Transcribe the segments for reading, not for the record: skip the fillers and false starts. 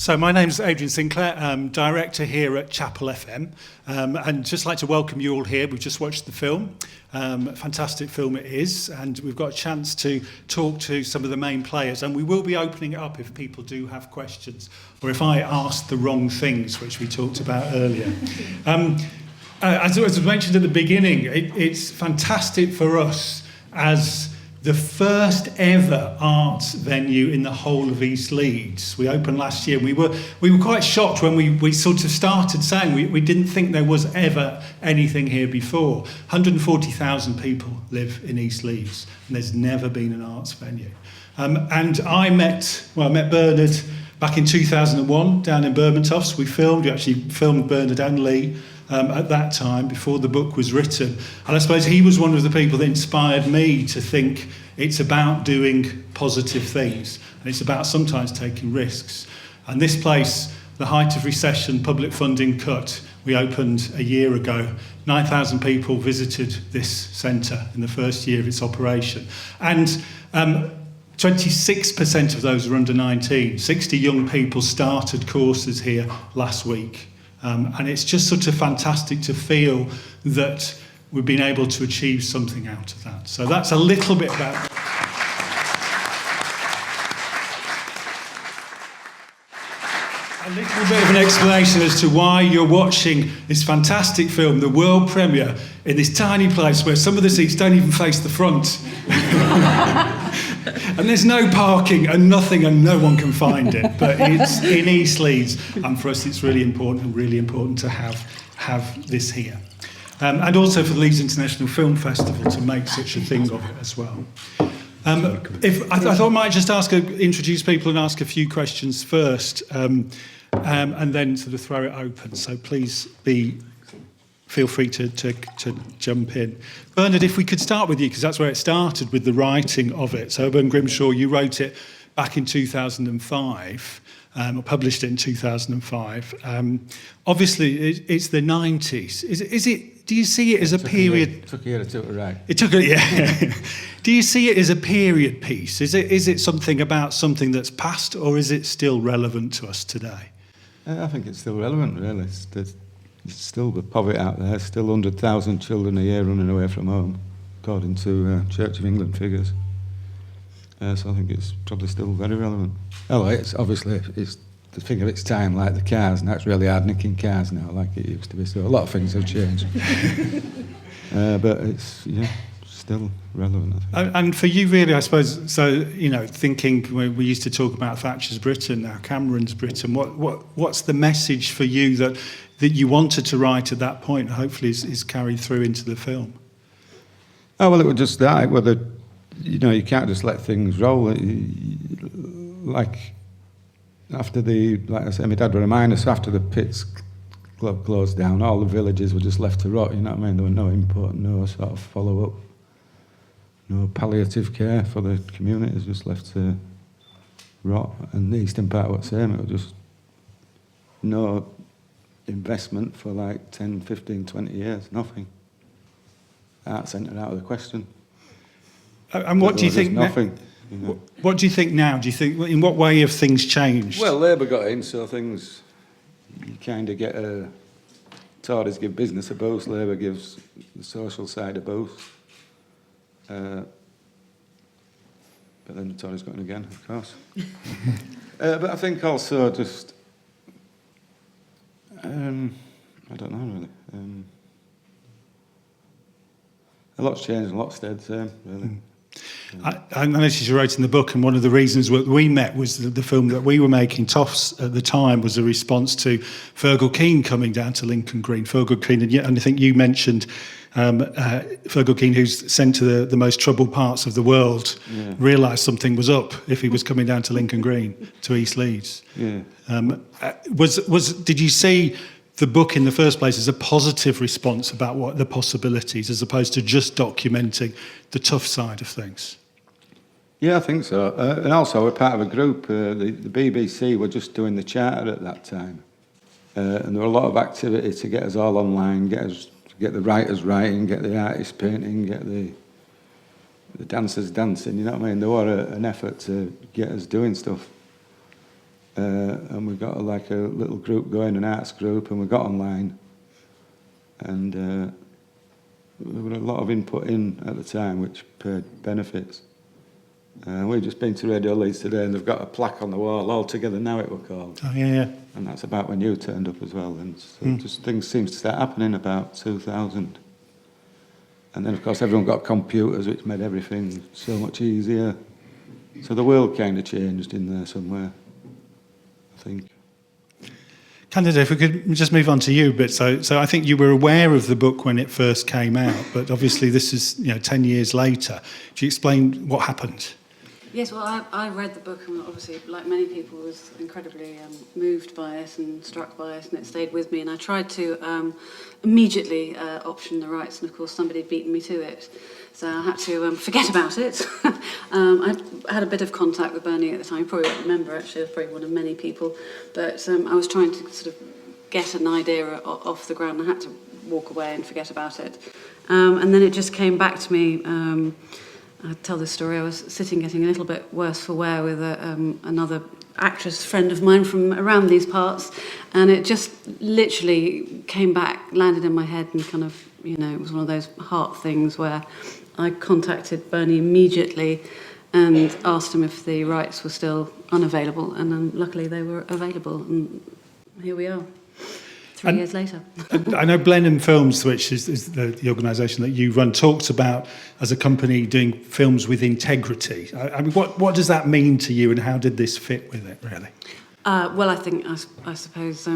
So my name's Adrian Sinclair. I'm director here at Chapel FM, and just like to welcome you all here. We've just watched the film. Fantastic film it is, and we've got a chance to talk to some of the main players, and we will be opening it up if people do have questions, or if I ask the wrong things, which we talked about earlier. As was mentioned at the beginning, it's fantastic for us as the first ever arts venue in the whole of East Leeds. We opened last year. We were quite shocked when we sort of started saying we didn't think there was ever anything here before. 140,000 people live in East Leeds, and there's never been an arts venue. And I met Bernard back in 2001 down in Bermontoffs. We actually filmed Bernard and Lee at that time, before the book was written. And I suppose he was one of the people that inspired me to think it's about doing positive things, and it's about sometimes taking risks. And this place, the height of recession, public funding cut, we opened a year ago. 9,000 people visited this centre in the first year of its operation. And 26% of those were under 19. 60 young people started courses here last week. And it's just sort of fantastic to feel that we've been able to achieve something out of that. So that's a little bit about... A little bit of an explanation as to why you're watching this fantastic film, the world premiere, in this tiny place where some of the seats don't even face the front. And there's no parking and nothing, and no one can find it. But it's in East Leeds, and for us it's really important to have this here. And also for the Leeds International Film Festival to make such a thing of it as well. I thought I might just introduce people and ask a few questions first, and then sort of throw it open. So please feel free to jump in. Bernard, if we could start with you, because that's where it started, with the writing of it. So Urban Grimshaw, you wrote it back in 2005, or published it in 2005. Obviously, it's the 90s. Is it? Do you see it as a period? It took a year to do it right. It took a yeah. Do you see it as a period piece? Is it something about something that's past, or is it still relevant to us today? I think it's still relevant, really. There's still the poverty out there, still 100,000 children a year running away from home, according to Church of England figures. So I think it's probably still very relevant. Oh, it's the thing of its time, like the cars, and that's really hard nicking cars now, like it used to be. So a lot of things have changed. But it's, still relevant, I think. And for you, really, I suppose, so, thinking, we used to talk about Thatcher's Britain, now Cameron's Britain, what's the message for you that you wanted to write at that point, and hopefully is carried through into the film? Oh, well, it was just that, whether, you can't just let things roll. Like, like I said, my dad would remind us, after the pits club closed down, all the villages were just left to rot, you know what I mean? There were no input, no sort of follow-up, no palliative care for the communities, just left to rot. And the eastern part was the same, it was just no investment for like 10, 15, 20 years, nothing. Art centre out of the question. And what do you think? Nothing. What do you think now? Do you think, in what way have things changed? Well, Labour got in, so things, you kind of get Tories give business a boost, Labour gives the social side a boost. But then the Tories got in again, of course. But I think also just, I don't know really. A lot's changed, a lot stayed the same, really. I noticed you wrote in the book, and one of the reasons that we met was the film that we were making, Toffs, at the time, was a response to Fergal Keane coming down to Lincoln Green. Fergal Keane, and I think you mentioned Fergal Keane, who's sent to the most troubled parts of the world, realised something was up if he was coming down to Lincoln Green, to East Leeds. Yeah. Did you see the book in the first place as a positive response about what the possibilities, as opposed to just documenting the tough side of things? Yeah, I think so. And also, we're part of a group. The BBC were just doing the charter at that time. And there were a lot of activity to get us all online, get the writers writing, get the artists painting, get the dancers dancing, you know what I mean? There was an effort to get us doing stuff. and we got like a little group going, an arts group, and we got online, and there were a lot of input in at the time, which paid benefits. We've just been to Radio Leeds today, and they've got a plaque on the wall, All Together Now it were called. Oh, yeah. And that's about when you turned up as well. And so just things seem to start happening about 2000. And then, of course, everyone got computers, which made everything so much easier. So the world kind of changed in there somewhere, I think. Candida, if we could just move on to you a bit. So I think you were aware of the book when it first came out, but obviously this is 10 years later. Do you explain what happened? Yes, well, I read the book and obviously, like many people, was incredibly moved by it and struck by it, and it stayed with me. And I tried to immediately option the rights, and of course somebody had beaten me to it. So I had to forget about it. I had a bit of contact with Bernie at the time. You probably won't remember, actually. I was probably one of many people. But I was trying to sort of get an idea off the ground. I had to walk away and forget about it. And then it just came back to me. I tell this story. I was sitting getting a little bit worse for wear with another actress friend of mine from around these parts, and it just literally came back, landed in my head, and kind of, it was one of those heart things where I contacted Bernie immediately and asked him if the rights were still unavailable, and then luckily they were available, and here we are. 3 years later. I know Blenheim Films, which is the organisation that you run, talks about as a company doing films with integrity. I mean, what does that mean to you, and how did this fit with it, really? Well, I think, I suppose,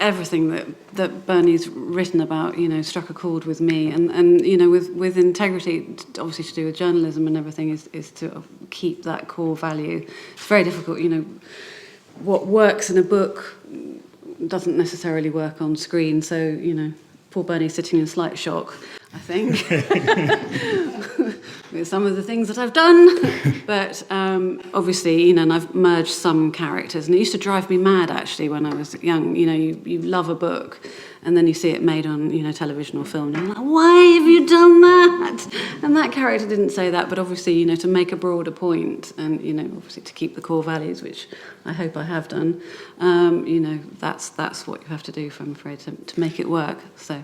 everything that Bernie's written about, struck a chord with me. And with integrity, obviously to do with journalism and everything, is to keep that core value. It's very difficult, what works in a book doesn't necessarily work on screen, so poor Bernie's sitting in slight shock, I think, with some of the things that I've done. But obviously, and I've merged some characters, and it used to drive me mad actually when I was young. You love a book, and then you see it made on television or film, and you're like, why have you done that? And that character didn't say that, but obviously, to make a broader point, and obviously to keep the core values, which I hope I have done. That's what you have to do, I'm afraid, to make it work. So.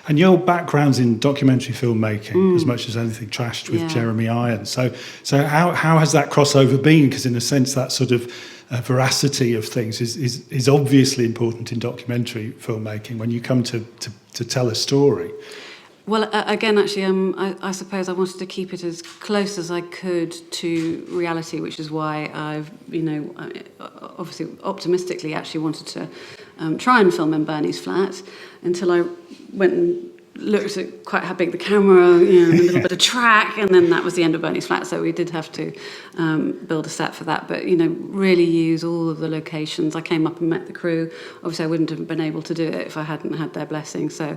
And your background's in documentary filmmaking as much as anything, trashed with Jeremy Irons. So how has that crossover been? Because in a sense, that sort of veracity of things is obviously important in documentary filmmaking when you come to tell a story. Well, again, actually, I suppose I wanted to keep it as close as I could to reality, which is why I've, obviously optimistically actually wanted to try and film in Bernie's flat until I went and looked at quite how big the camera, and a little bit of track, and then that was the end of Bernie's flat. So we did have to build a set for that, but really use all of the locations. I came up and met the crew. Obviously, I wouldn't have been able to do it if I hadn't had their blessing. So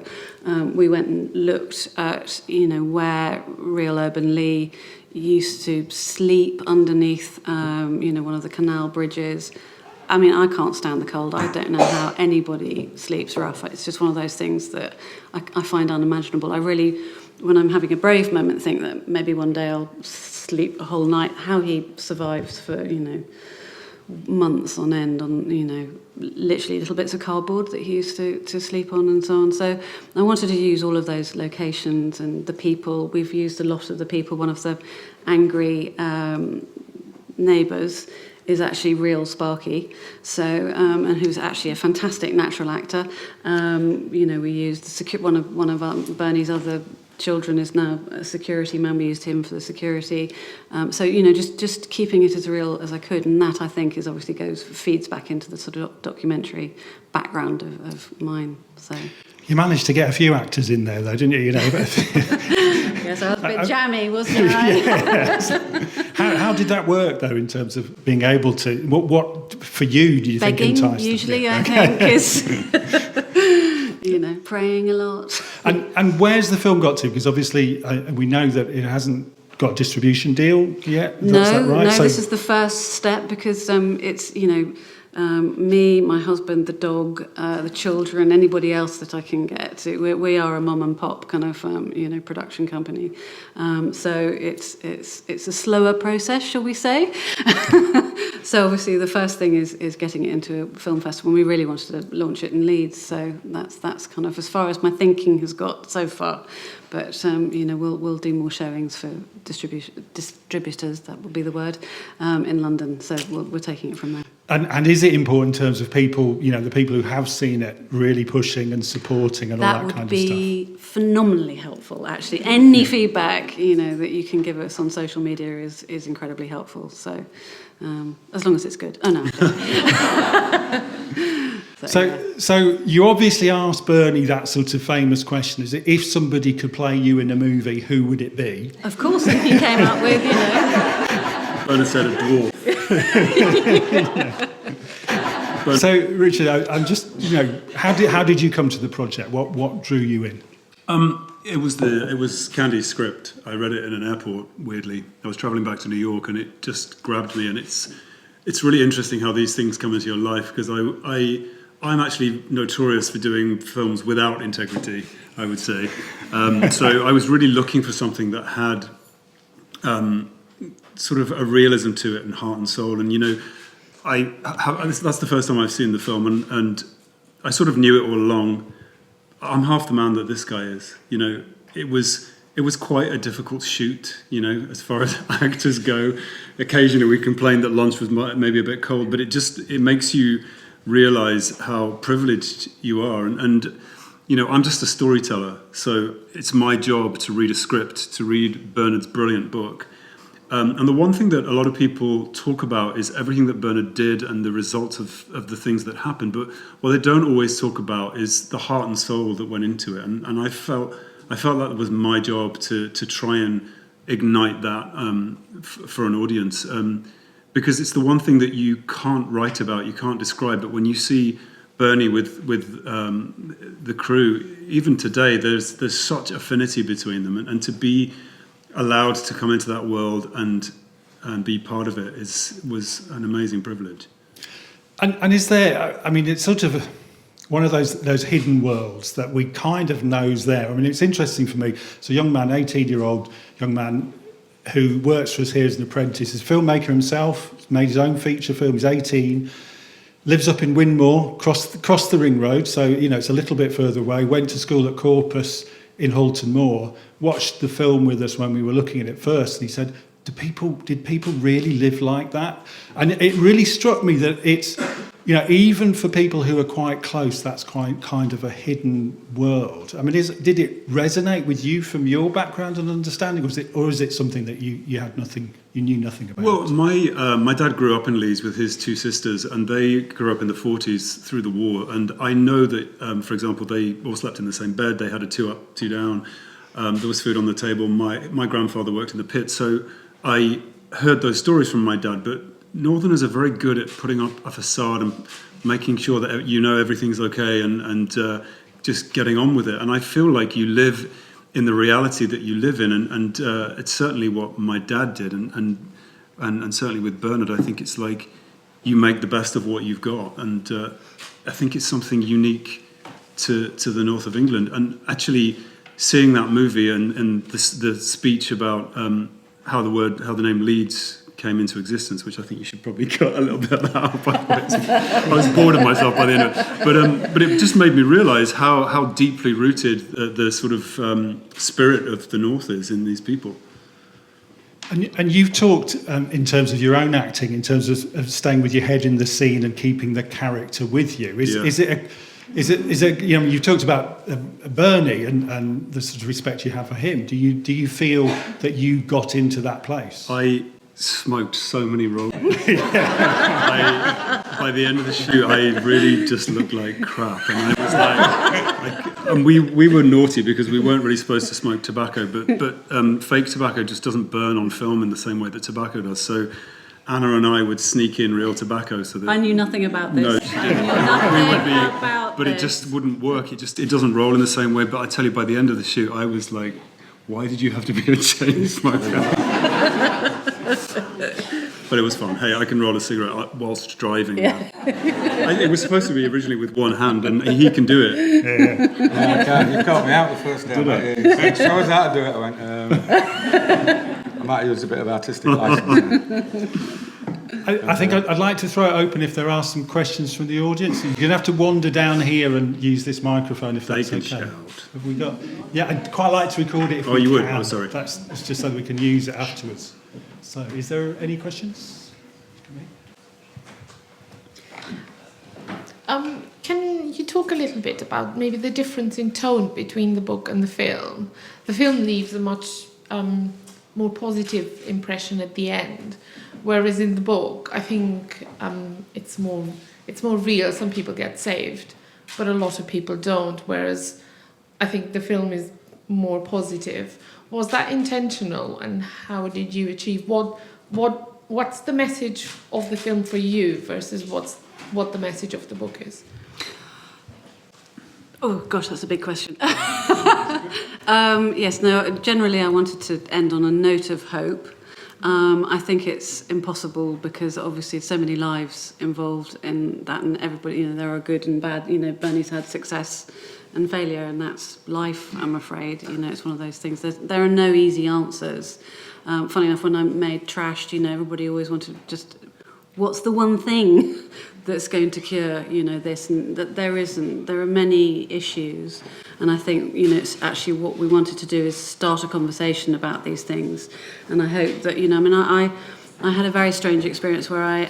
we went and looked at where real Urban Lee used to sleep underneath one of the canal bridges. I mean, I can't stand the cold. I don't know how anybody sleeps rough. It's just one of those things that I find unimaginable. I really, when I'm having a brave moment, think that maybe one day I'll sleep a whole night. How he survives for, months on end on, literally little bits of cardboard that he used to sleep on and so on. So I wanted to use all of those locations and the people. We've used a lot of the people. One of the angry neighbours is actually real Sparky, so and who's actually a fantastic natural actor. We used one of Bernie's other children is now a security man. We used him for the security. So just keeping it as real as I could, and that I think is obviously feeds back into the sort of documentary background of mine. So. You managed to get a few actors in there, though, didn't you? Yes, I was a bit jammy, wasn't I? Yes. How did that work, though, in terms of being able to... What for you, do you Begging, think enticed usually, them? I think, is... praying a lot. And where's the film got to? Because obviously we know that it hasn't got a distribution deal yet. Is that right? No, this is the first step because it's, me, my husband, the dog, the children, anybody else that I can get. We are a mom and pop kind of, production company. So it's a slower process, shall we say? So obviously the first thing is getting it into a film festival. And we really wanted to launch it in Leeds, so that's kind of as far as my thinking has got so far. But we'll do more showings for distributors. That will be the word in London. So we're taking it from there. And is it important in terms of people, the people who have seen it, really pushing and supporting and all that kind of stuff? That would be phenomenally helpful, actually. Any feedback, that you can give us on social media is incredibly helpful. So, as long as it's good. Oh, no. So you obviously asked Bernie that sort of famous question, is it, if somebody could play you in a movie, who would it be? Of course, he came up with, Bernard said a dwarf. So, Richard, I'm just, how did you come to the project? What drew you in? It was Candy's script. I read it in an airport. Weirdly, I was travelling back to New York, and it just grabbed me. And it's really interesting how these things come into your life, because I'm actually notorious for doing films without integrity, I would say. So I was really looking for something that had sort of a realism to it and heart and soul. And that's the first time I've seen the film, and I sort of knew it all along. I'm half the man that this guy is. It was quite a difficult shoot, as far as actors go. Occasionally we complained that lunch was maybe a bit cold, but it makes you realise how privileged you are. And I'm just a storyteller, so it's my job to read a script, to read Bernard's brilliant book. And the one thing that a lot of people talk about is everything that Bernard did and the results of the things that happened. But what they don't always talk about is the heart and soul that went into it. And I felt that it was my job to try and ignite that for an audience. Because it's the one thing that you can't write about, you can't describe. But when you see Bernie with the crew, even today, there's such affinity between them. And to be allowed to come into that world and be part of it was an amazing privilege. And is there? I mean, it's sort of one of those hidden worlds that we kind of know's there. I mean, it's interesting for me. It's a young man, 18-year-old young man, who works for us here as an apprentice. He's a filmmaker himself. He's made his own feature film. He's 18. Lives up in Winmore, cross the ring road. So it's a little bit further away. Went to school at Corpus in Halton Moor, watched the film with us when we were looking at it first, and he said, did people really live like that? And it really struck me that it's, even for people who are quite close, that's quite kind of a hidden world. I mean, did it resonate with you from your background and understanding, or is it something that you knew nothing about? Well, my dad grew up in Leeds with his two sisters, and they grew up in the 40s through the war. And I know that, for example, they all slept in the same bed. They had a 2 up, 2 down. There was food on the table. My grandfather worked in the pit, so I heard those stories from my dad. But Northerners are very good at putting up a facade and making sure that everything's okay and just getting on with it. And I feel like you live in the reality that you live in, and it's certainly what my dad did, and certainly with Bernard, I think it's like you make the best of what you've got, and I think it's something unique to the north of England. And actually, seeing that movie and the speech about how the name Leeds came into existence, which I think you should probably cut a little bit of that out. I was bored of myself by the end of it. But it just made me realise how deeply rooted the sort of spirit of the North is in these people. And you've talked in terms of your own acting, in terms of staying with your head in the scene and keeping the character with you. Is it you've talked about Bernie and the sort of respect you have for him. Do you feel that you got into that place? I smoked so many rolls. By the end of the shoot, I really just looked like crap, and I was like and we were naughty because we weren't really supposed to smoke tobacco, but fake tobacco just doesn't burn on film in the same way that tobacco does. So Anna and I would sneak in real tobacco so that I knew nothing about this. No, I knew nothing about but this. It just wouldn't work. It doesn't roll in the same way. But I tell you, by the end of the shoot, I was like, why did you have to be a chain smoker? But it was fun. Hey, I can roll a cigarette whilst driving. Yeah. It was supposed to be originally with one hand, and he can do it. Yeah, you caught me out the first day. Show us how to do it. I went, I might use a bit of artistic license. I think I'd like to throw it open if there are some questions from the audience. You're going to have to wander down here and use this microphone if that's They okay. can shout. Have we got? Yeah, I'd quite like to record it if Oh, we you would? can. Oh, sorry. It's just so we can use it afterwards. So, is there any questions? Can you talk a little bit about maybe the difference in tone between the book and the film? The film leaves a much more positive impression at the end, whereas in the book, I think it's more real. Some people get saved, but a lot of people don't. Whereas I think the film is more positive. Was that intentional, and how did you achieve what's the message of the film for you versus what the message of the book is? Oh gosh, that's a big question. Yes, no, generally I wanted to end on a note of hope. I think it's impossible because obviously so many lives involved in that, and everybody, there are good and bad. Bernie's had success and failure, and that's life, I'm afraid. It's one of those things. There are no easy answers. Funny enough, when I made Trashed, everybody always wanted just, what's the one thing that's going to cure, this, and that there isn't. There are many issues, and I think, it's actually what we wanted to do is start a conversation about these things, and I hope that, I had a very strange experience where I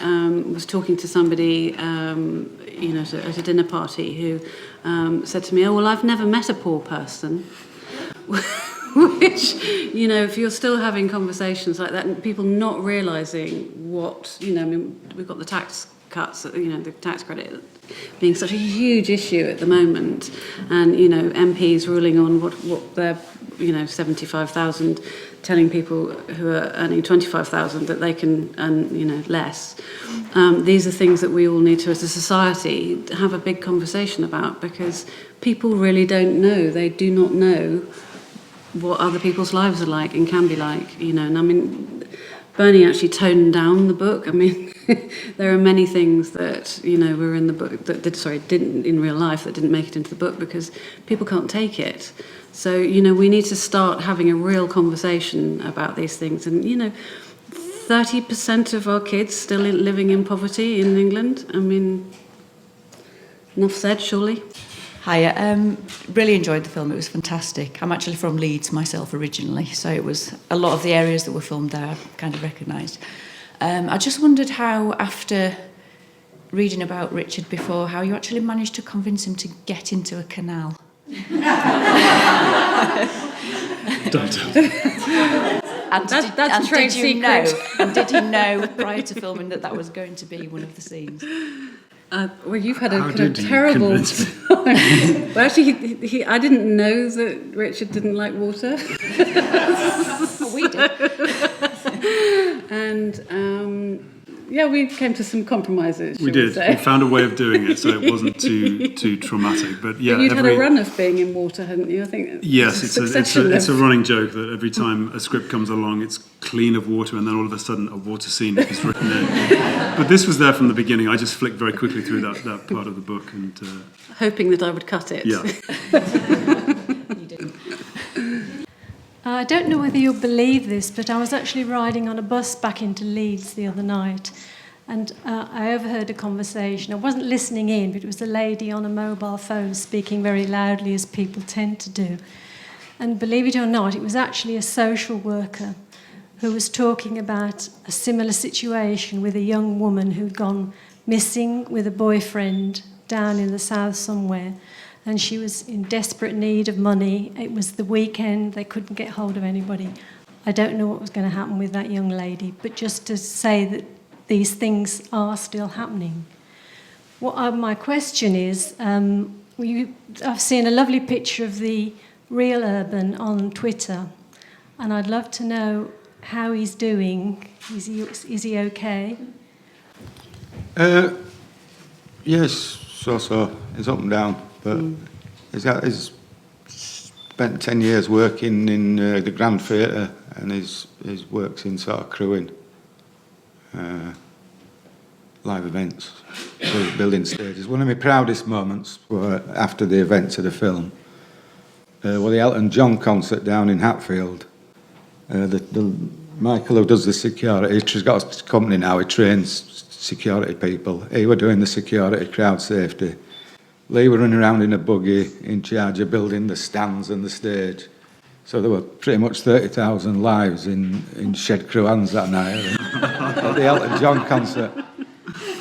was talking to somebody, at a dinner party who said to me, "Oh, well, I've never met a poor person." Which, if you're still having conversations like that and people not realising what, we've got the tax cuts, the tax credit being such a huge issue at the moment, and, MPs ruling on what they're, 75,000, telling people who are earning 25,000 that they can earn, less. These are things that we all need to, as a society, have a big conversation about, because people really don't know. They do not know what other people's lives are like and can be like, and Bernie actually toned down the book. There are many things that, were in the book that didn't in real life, that didn't make it into the book because people can't take it. So, we need to start having a real conversation about these things. And, 30% of our kids still living in poverty in England. Enough said, surely. Hi, really enjoyed the film. It was fantastic. I'm actually from Leeds myself originally, so it was a lot of the areas that were filmed there I kind of recognised. I just wondered how, after reading about Richard before, how you actually managed to convince him to get into a canal. Don't tell. That's a trade secret. And did he know prior to filming that was going to be one of the scenes? Well, you've had a How kind did of you terrible convince me? time. Well, actually, I didn't know that Richard didn't like water. We did. And we came to some compromises. We did. We found a way of doing it so it wasn't too traumatic. But yeah, But you'd had a run of being in water, hadn't you? I think. Yes, it's a of- running joke that every time a script comes along, it's clean of water, and then all of a sudden a water scene is written in. But this was there from the beginning. I just flicked very quickly through that part of the book, and hoping that I would cut it. yeah. You did. I don't know whether you'll believe this, but I was actually riding on a bus back into Leeds the other night, and I overheard a conversation. I wasn't listening in, but it was a lady on a mobile phone speaking very loudly, as people tend to do. And believe it or not, it was actually a social worker who was talking about a similar situation with a young woman who'd gone missing with a boyfriend down in the south somewhere. And she was in desperate need of money. It was the weekend, they couldn't get hold of anybody. I don't know what was going to happen with that young lady, but just to say that these things are still happening. My question is, I've seen a lovely picture of the real Urban on Twitter, and I'd love to know how he's doing. Is he okay? Yes, so. It's up and down. But he's spent 10 years working in the Grand Theatre, and his works in sort of crewing live events, building stages. One of my proudest moments were after the events of the film, the Elton John concert down in Hatfield. The Michael, who does the security, he's got a company now, he trains security people. He were doing the security, crowd safety. Lee were running around in a buggy in charge of building the stands and the stage. So there were pretty much 30,000 lives in Shed Crew hands that night at the Elton John concert.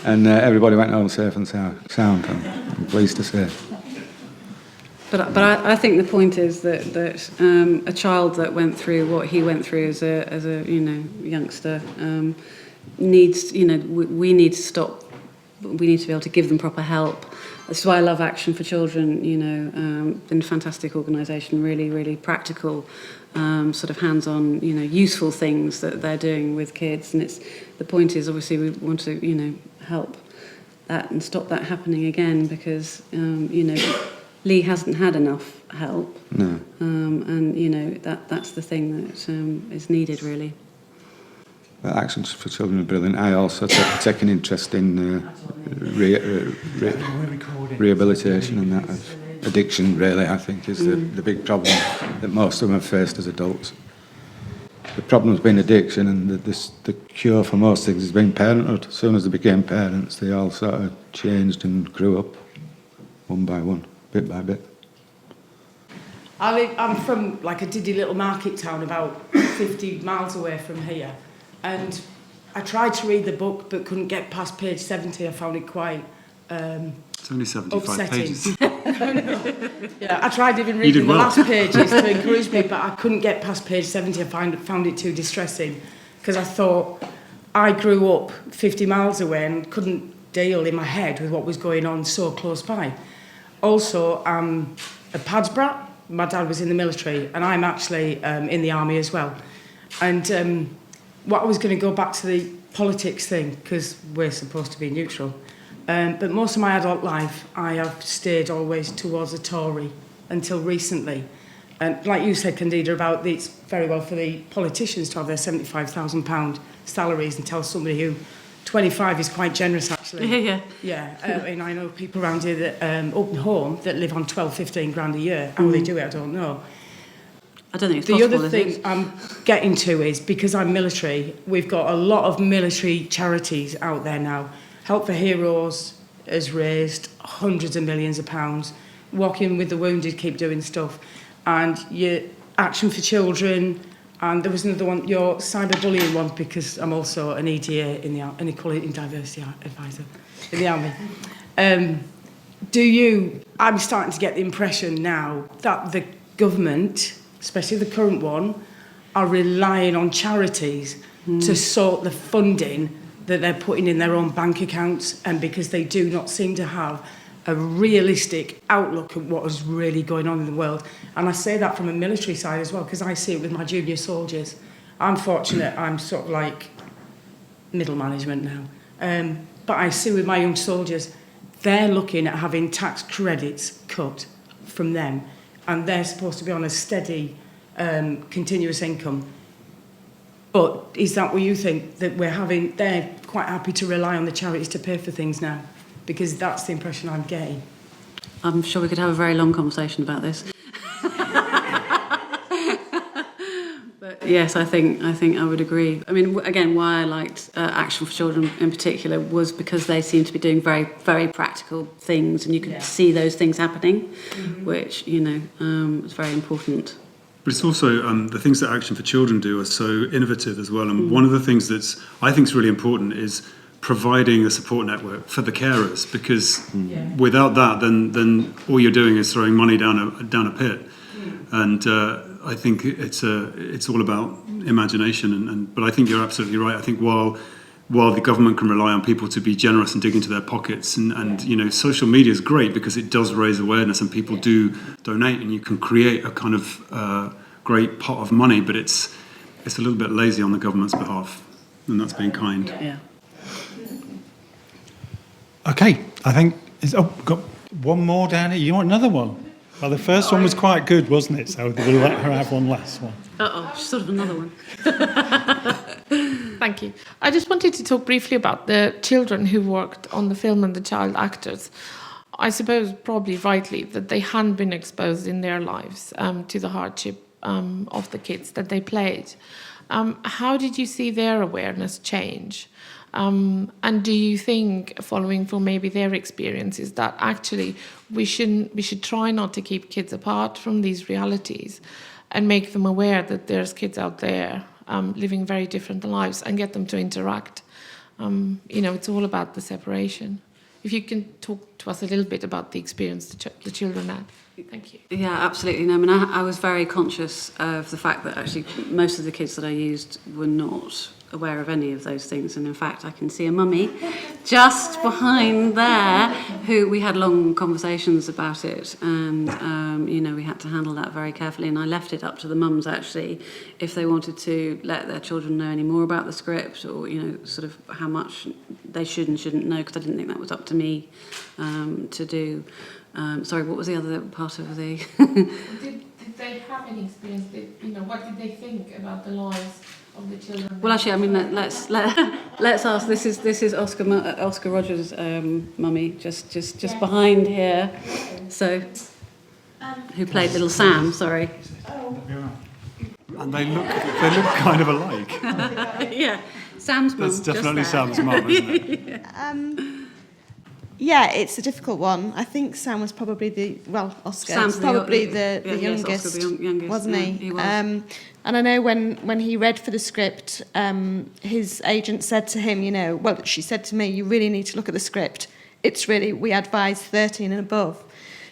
And everybody went home safe and sound, I'm pleased to say. But I think the point is that a child that went through what he went through as a youngster needs, we need to stop. We need to be able to give them proper help. That's why I love Action for Children. Been a fantastic organisation, really, really practical, sort of hands-on, useful things that they're doing with kids. And the point is, obviously, we want to, help that and stop that happening again because, Lee hasn't had enough help. No. And that's the thing that is needed, really. Well, Action for Children are brilliant. I also take an interest in rehabilitation and that. Addiction, really, I think, is the big problem that most of them have faced as adults. The problem's been addiction, and the cure for most things has been parenthood. As soon as they became parents, they all sort of changed and grew up, one by one, bit by bit. I'm from like a diddy little market town about 50 miles away from here, and I tried to read the book but couldn't get past page 70. I found it quite It's only 75 upsetting. pages. Yeah, I tried even reading the last pages to encourage me, but I couldn't get past page 70. I found it too distressing because I thought I grew up 50 miles away and couldn't deal in my head with what was going on so close by. Also, I'm a Pads brat. My dad was in the military, and I'm actually in the army as well. And what I was going to go back to the politics thing, because we're supposed to be neutral. But most of my adult life, I have stayed always towards a Tory until recently. And like you said, Candida, about it's very well for the politicians to have their £75,000 salaries and tell somebody who 25 is quite generous, actually. Yeah. And I know people around here that up home that live on 12, 15 grand a year. How they do it, I don't know. I don't think it's the possible. Other thing I'm getting to is, because I'm military, we've got a lot of military charities out there now. Help for Heroes has raised hundreds of millions of pounds. Walking with the Wounded keep doing stuff. And your Action for Children, and there was another one, your cyberbullying one, because I'm also an EDA in the an Equality and Diversity Advisor in the Army. I'm starting to get the impression now that the government, especially the current one, are relying on charities to sort the funding that they're putting in their own bank accounts, and because they do not seem to have a realistic outlook at what is really going on in the world. And I say that from a military side as well, because I see it with my junior soldiers. I'm fortunate, I'm sort of like middle management now. But I see with my young soldiers, they're looking at having tax credits cut from them, and they're supposed to be on a steady, continuous income. But is that what you think, that they're quite happy to rely on the charities to pay for things now? Because that's the impression I'm getting. I'm sure we could have a very long conversation about this. But yes, I think I would agree. I mean, again, why I liked Action for Children in particular was because they seem to be doing very, very practical things, and you could see those things happening, which, is very important. But it's also the things that Action for Children do are so innovative as well. And one of the things that's I think is really important is providing a support network for the carers, because without that, then all you're doing is throwing money down a pit. And I think it's all about imagination. But I think you're absolutely right. I think while the government can rely on people to be generous and dig into their pockets, and social media is great because it does raise awareness and people do donate, and you can create a kind of great pot of money, but it's a little bit lazy on the government's behalf, and that's being kind. Yeah. Okay, I think we've got one more down here. You want another one? Well, the first one was quite good, wasn't it? So we'll let her have one last one. Sort of another one. Thank you. I just wanted to talk briefly about the children who worked on the film and the child actors. I suppose, probably rightly, that they hadn't been exposed in their lives to the hardship of the kids that they played. How did you see their awareness change? And do you think, following from maybe their experiences, that actually we should try not to keep kids apart from these realities and make them aware that there's kids out there living very different lives and get them to interact? It's all about the separation. If you can talk to us a little bit about the experience the children had. Thank you. Yeah, absolutely. No, I mean, I was very conscious of the fact that actually most of the kids that I used were not aware of any of those things, and in fact I can see a mummy just behind there who we had long conversations about it, and we had to handle that very carefully, and I left it up to the mums actually if they wanted to let their children know any more about the script, or sort of how much they should and shouldn't know, because I didn't think that was up to me to do. Sorry, what was the other part of the did they have any experience? What did they think about the lives of the children? Well, actually, I mean, let's ask. This is Oscar Rogers' mummy, just behind here. So, who played little Sam? Sorry. And they look kind of alike. Yeah, Sam's mum. That's definitely Sam's mum, isn't it? Yeah, it's a difficult one. I think Sam was probably Oscar. Sam's was probably the yes, youngest, Oscar the youngest, wasn't he? Yeah, he was. And I know when he read for the script, his agent said to him, she said to me, you really need to look at the script. It's really, we advise 13 and above.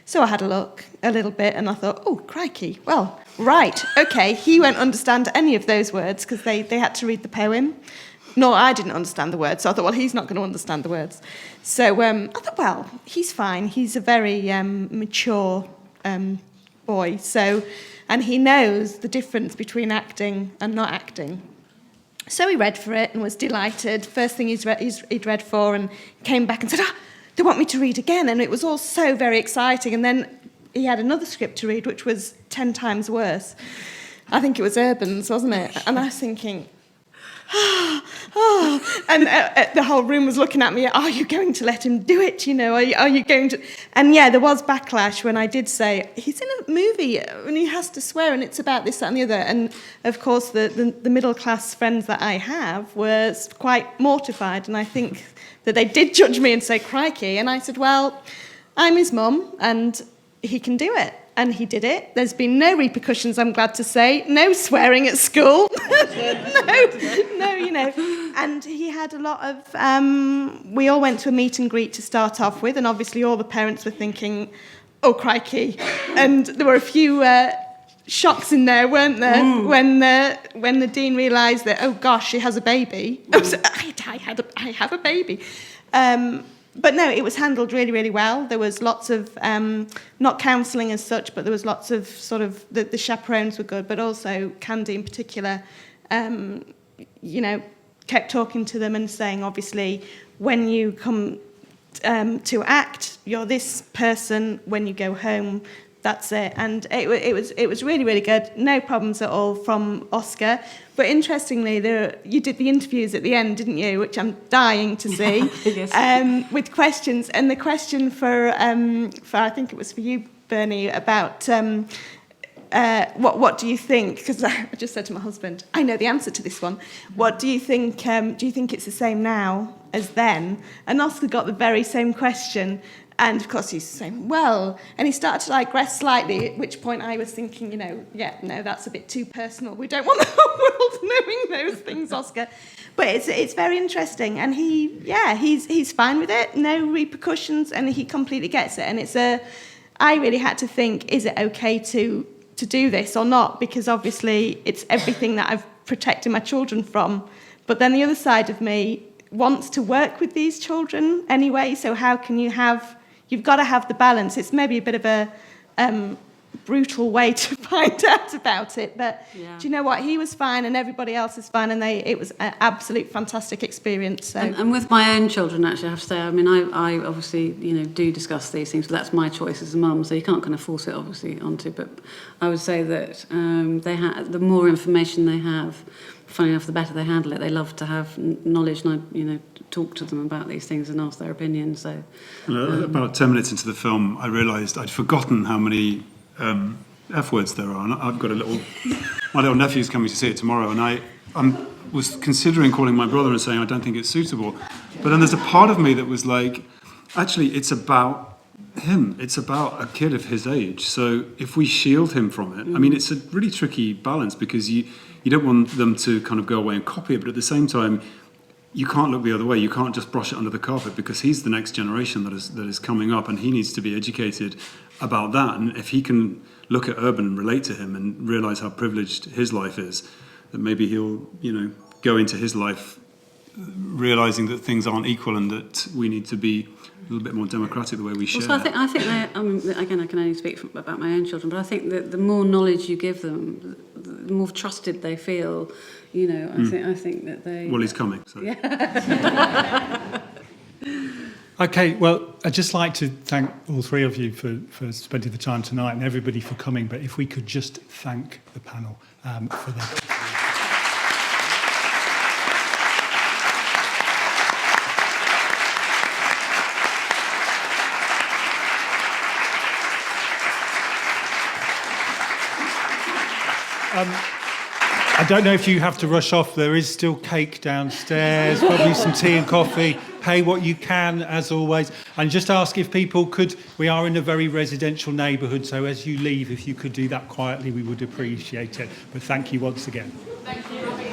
So I had a look a little bit and I thought, oh, crikey. Well, right, okay, he won't understand any of those words because they had to read the poem. No, I didn't understand the words, so I thought, well, he's not going to understand the words. So I thought, well, he's fine. He's a very mature boy. So, and he knows the difference between acting and not acting. So he read for it and was delighted. First thing he'd read for, and came back and said, they want me to read again. And it was all so very exciting. And then he had another script to read, which was 10 times worse. I think it was Urban's, wasn't it? And I was thinking... and the whole room was looking at me, are you going to let him do it, are you going to... And yeah, there was backlash when I did say, he's in a movie and he has to swear and it's about this, that and the other. And of course the middle class friends that I have were quite mortified, and I think that they did judge me and say, crikey. And I said, well, I'm his mum and he can do it. And he did it. There's been no repercussions, I'm glad to say. No swearing at school. no. And he had a lot of... we all went to a meet and greet to start off with, and obviously all the parents were thinking, oh, crikey. And there were a few shocks in there, weren't there? When the dean realised that, oh, gosh, she has a baby. I have a baby. But no, it was handled really, really well. There was lots of, not counselling as such, but there was lots of sort of, the chaperones were good, but also Candy in particular, kept talking to them and saying, obviously, when you come to act, you're this person. When you go home, that's it. And it was really, really good. No problems at all from Oscar. But interestingly, you did the interviews at the end, didn't you? Which I'm dying to see. Yes. With questions. And the question for I think it was for you, Bernie, about what do you think? Because I just said to my husband, I know the answer to this one. What do you think? Do you think it's the same now as then? And Oscar got the very same question. And of course he's saying, well, and he started to digress slightly, at which point I was thinking, no, that's a bit too personal. We don't want the whole world knowing those things, Oscar. But it's very interesting, and he's fine with it, no repercussions, and he completely gets it. And I really had to think, is it okay to do this or not? Because obviously it's everything that I've protected my children from. But then the other side of me wants to work with these children anyway, so how can you've got to have the balance. It's maybe a bit of a brutal way to find out about it, but do you know what? He was fine and everybody else is fine, and it was an absolute fantastic experience. So. And with my own children, actually, I have to say, I mean, I obviously, do discuss these things, but that's my choice as a mum, so you can't kind of force it, obviously, onto. But I would say that the more information they have, funny enough, the better they handle it. They love to have knowledge, and I, talk to them about these things and ask their opinion. So, about 10 minutes into the film, I realised I'd forgotten how many F words there are. And I've got my little nephew's coming to see it tomorrow, and I was considering calling my brother and saying I don't think it's suitable. But then there's a part of me that was like, actually, it's about him. It's about a kid of his age. So if we shield him from it, I mean, it's a really tricky balance, because you don't want them to kind of go away and copy it, but at the same time, you can't look the other way. You can't just brush it under the carpet, because he's the next generation that is coming up, and he needs to be educated about that. And if he can look at Urban and relate to him and realise how privileged his life is, that maybe he'll, go into his life realising that things aren't equal and that we need to be a little bit more democratic the way we share. So I think again, I can only speak about my own children, but I think that the more knowledge you give them, the more trusted they feel. I think that they. Well, he's coming. So. Yeah. Okay, well, I'd just like to thank all three of you for spending the time tonight, and everybody for coming. But if we could just thank the panel for their. I don't know if you have to rush off. There is still cake downstairs, probably some tea and coffee. Pay what you can, as always. And just ask if people could, we are in a very residential neighbourhood, so as you leave, if you could do that quietly, we would appreciate it. But thank you once again. Thank you.